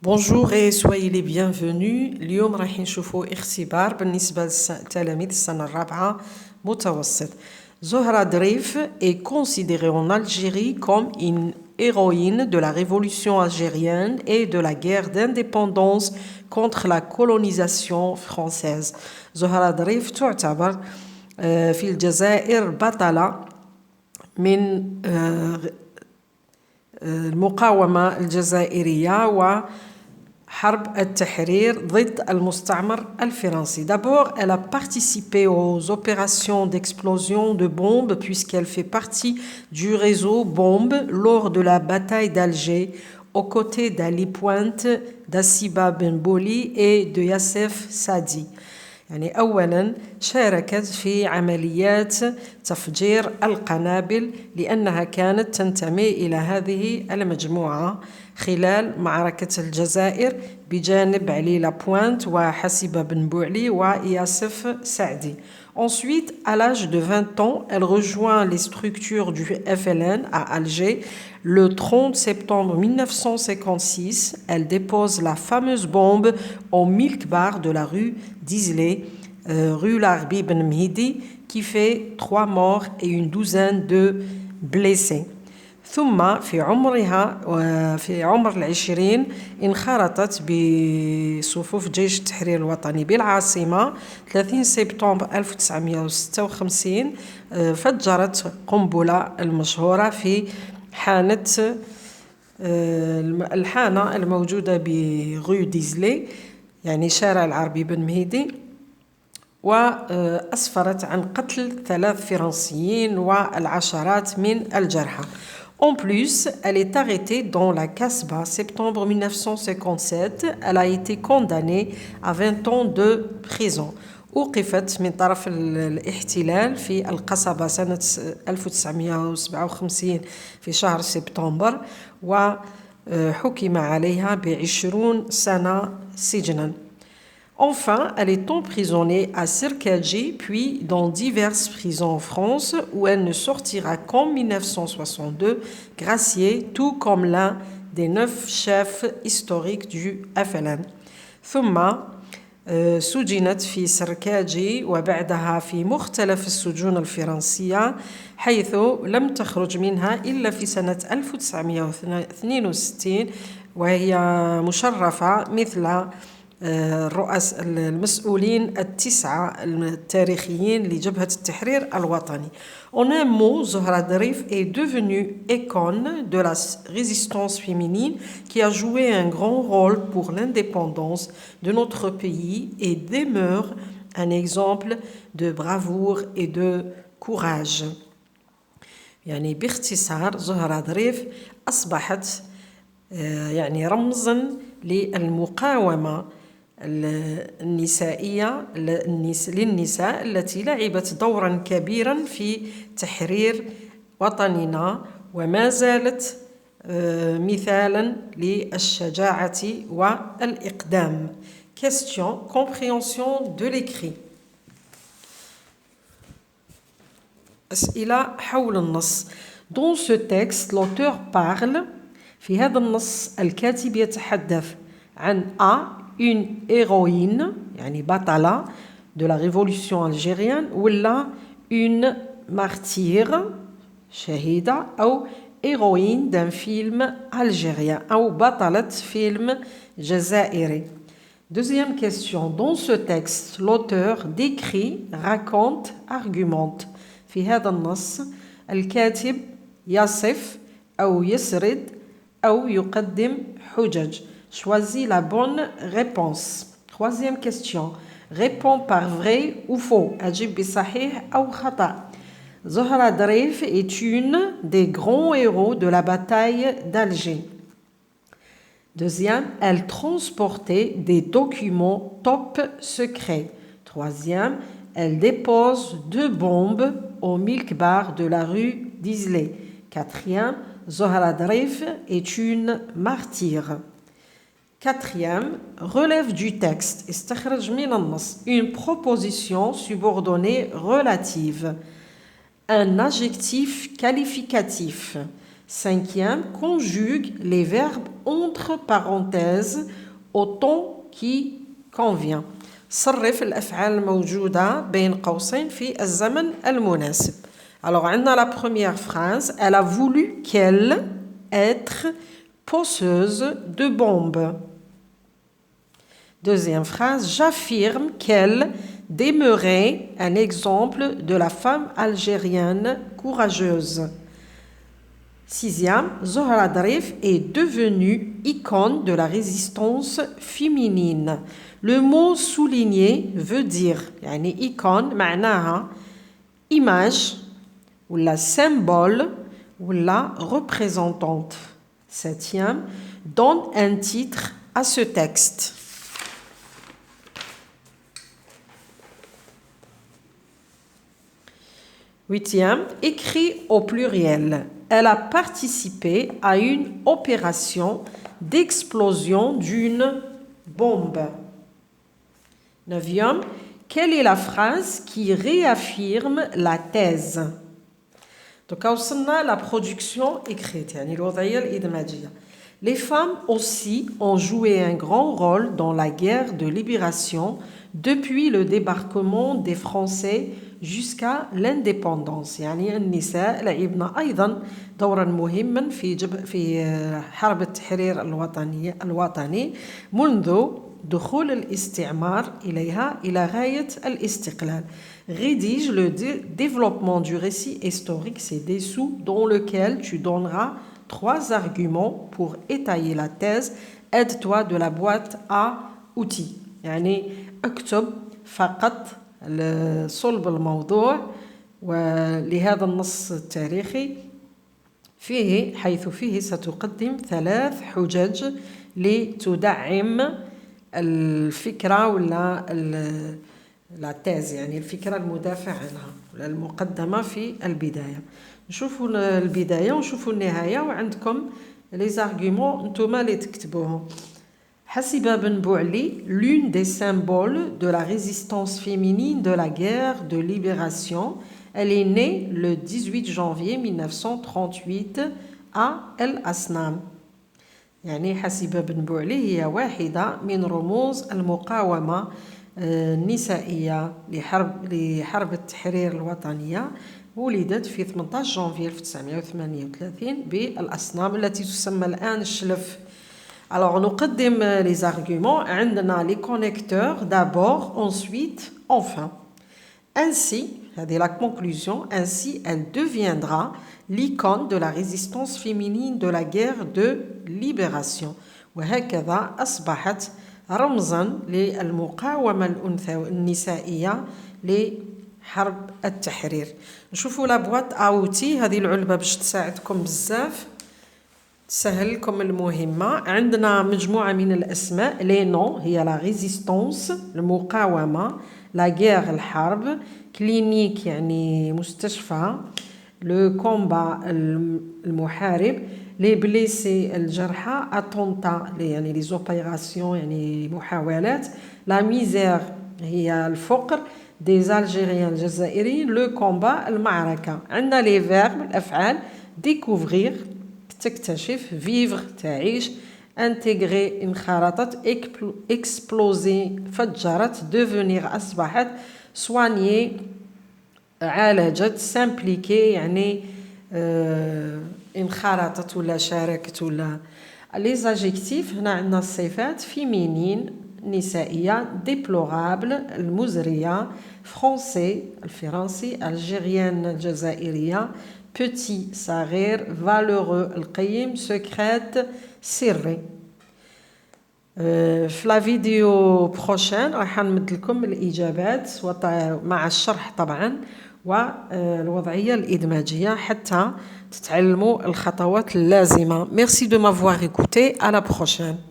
Bonjour et soyez les bienvenus. اليوم راح نشوفوا اختبار بالنسبة لتلاميذ السنة الرابعة متوسط. Zohra Drif est considérée en Algérie comme une héroïne de la révolution algérienne et de la guerre d'indépendance contre la colonisation française. Zohra Drif تعتبر في الجزائر بطلة من المقاومة الجزائرية وحرب التحرير ضد المستعمر الفرنسي. D'abord, elle a participé aux opérations d'explosion de bombes puisqu'elle fait partie du réseau bombes lors de la bataille d'Alger aux côtés d'Ali Pointe, d'Assiba Ben Boli et de Yassef Sadi. يعني أولاً شاركت في عمليات تفجير القنابل لأنها كانت تنتمي إلى هذه المجموعة خلال معركة الجزائر بجانب علي لابوينت وحسيبة بن بوعلي وياسف سعدي. Ensuite, à l'âge de 20 ans, elle rejoint les structures du FLN à Alger. Le 30 septembre 1956, elle dépose la fameuse bombe au milk bar de la rue d'Islay, rue Larbi Ben Mhidi, qui fait 3 morts et une douzaine de blessés. ثم في عمر العشرين انخرطت بصفوف جيش التحرير الوطني بالعاصمة 30 سبتمبر 1956 فجرت قنبلة المشهورة في الحانة الموجودة بغو ديزلي يعني شارع العربي بن مهيدي وأسفرت عن قتل 3 فرنسيين والعشرات من الجرحى. En plus, elle est arrêtée dans la Casbah, septembre 1957. Elle a été condamnée à 20 ans de prison. أوقفت من طرف الاحتلال في القصبة سنة 1957 في شهر سبتمبر وحكم عليها ب20 سنة سجنا. Enfin, elle est emprisonnée à Sirkadji, puis dans diverses prisons en France, où elle ne sortira qu'en 1962, graciée, tout comme l'un des 9 chefs historiques du FLN. ثم سجنت في سركاجي وبعدها في مختلف السجون الفرنسية حيث لم تخرج منها إلا في سنة 1962 وهي مشرفة مثل الرؤساء المسؤولين 9 التاريخيين لجبهة التحرير الوطني. En un mot, Zohra Drif est devenue icône de la résistance féminine qui a joué un grand rôle pour l'indépendance de notre pays et demeure un exemple de bravoure et de courage. يعني باختصار زهرة ظريف أصبحت يعني رمزاً للمقاومة النسائية للنساء التي لعبت دورا كبيرا في تحرير وطننا وما زالت مثالا للشجاعة والإقدام. Question, compréhension de l'écrit. أسئلة حول النص. Dans ce texte, l'auteur parle في هذا النص الكاتب يتحدث عن une héroïne يعني بطلة de la révolution algérienne ولا une martyre شهيدة أو héroïne d'un film algérien أو بطلة فيلم جزائري. Deuxième question. Dans ce texte, l'auteur décrit, raconte, argumente. في هذا النص الكاتب يصف أو يسرد أو يقدم حجج. Choisis la bonne réponse. Troisième question. Réponds par vrai ou faux. أجب بصحيح أو خطأ. Zohra Drif est une des grands héros de la bataille d'Alger. Deuxième, elle transportait des documents top secrets. Troisième, elle dépose 2 bombes au milk bar de la rue d'Islay. Quatrième, Zohra Drif est une martyre. Quatrième, relève du texte. استخرج من النص. Une proposition subordonnée relative. Un adjectif qualificatif. Cinquième, conjugue les verbes entre parenthèses au ton qui convient. صرف الأفعال الموجودة بين قوسين في الزمن المناسب. Alors, on a la première phrase. Elle a voulu qu'elle être poseuse de bombes. Deuxième phrase. J'affirme qu'elle demeurait un exemple de la femme algérienne courageuse. Sixième, Zohra Darif est devenue icône de la résistance féminine. Le mot souligné veut dire, يعني icône معناها image ou la symbole ou la représentante. Septième, donne un titre à ce texte. Huitième, écrit au pluriel. Elle a participé à une opération d'explosion d'une bombe. Neuvième, quelle est la phrase qui réaffirme la thèse? Donc, on a la production écrite, les femmes aussi ont joué un grand rôle dans la guerre de libération depuis le débarquement des Français jusqu'à l'indépendance. يعني النساء لعبنا أيضا دورا مهما في حرب التحرير الوطني منذ دخول الاستعمار إليها إلى غاية الاستقلال. Rédige le développement du récit historique ci-dessous dans lequel tu donneras 3 arguments pour étayer la thèse. Aide-toi de la boîte à outils. يعني اكتب فقط صلب الموضوع ولهذا النص التاريخي حيث فيه ستقدم 3 حجج لتدعم الفكرة ولا لا تيز يعني الفكرة المدافع عنها ولا المقدمة في البداية. نشوفوا البداية ونشوفوا النهاية وعندكم لي زارغومون نتوما اللي تكتبوهم. Hassiba Ben Bouali, l'une des symboles de la résistance féminine de la guerre de libération, elle est née le 18 janvier 1938 à El Asnam. يعني حسيبة بن بوعلي هي واحدة من رموز المقاومة النسائية لحرب التحرير الوطنية. ولدت في 18 جانفي 1938 بالأصنام التي تسمى الآن الشلف. Alors, نقدم les arguments. عندنا les connecteurs d'abord, ensuite, enfin. Ainsi, c'est la conclusion, ainsi elle deviendra l'icône de la résistance féminine de la guerre de libération. وهكذا أصبحت رمزاً للمقاومة النسائية لحرب التحرير. نشوفوا لا بواط أوتي. هذه العلبة باش تساعدكم بزاف تسهل لكم المهمة. عندنا مجموعة من الأسماء. لي نون هي لا ريزيستونس المقاومة، لا غير الحرب، كلينيك يعني مستشفى، لو كومبا المحارب، لي بليسي الجرحى، اتونتا يعني لي زوبيراسيون يعني محاولات، لا ميزير هي الفقر، دي زالجيريان الجزائريين، لو كومبا المعركة. عندنا لي فيرب الأفعال، ديكوفغير تكتشف، فيفغ تعيش، انتغري انخرطت، اكسبلوزي فجرت، ديفونيغ أصبحت، سوانيي عالجت، سامبليكي يعني انخرطت ولا شاركت ولا. لي زاجيكتيف هنا عندنا الصفات فيمينين نسائية، ديبلورابل المزرية، فرونسي الفرنسي، الجيريان الجزائرية، petit صغير، valeureux القيم، secrète سري. في لا فيديو بروشين راح نمد لكم الإجابات مع الشرح طبعا والوضعية الإدماجية حتى تتعلموا الخطوات اللازمة. Merci de m'avoir écouté. À la prochaine.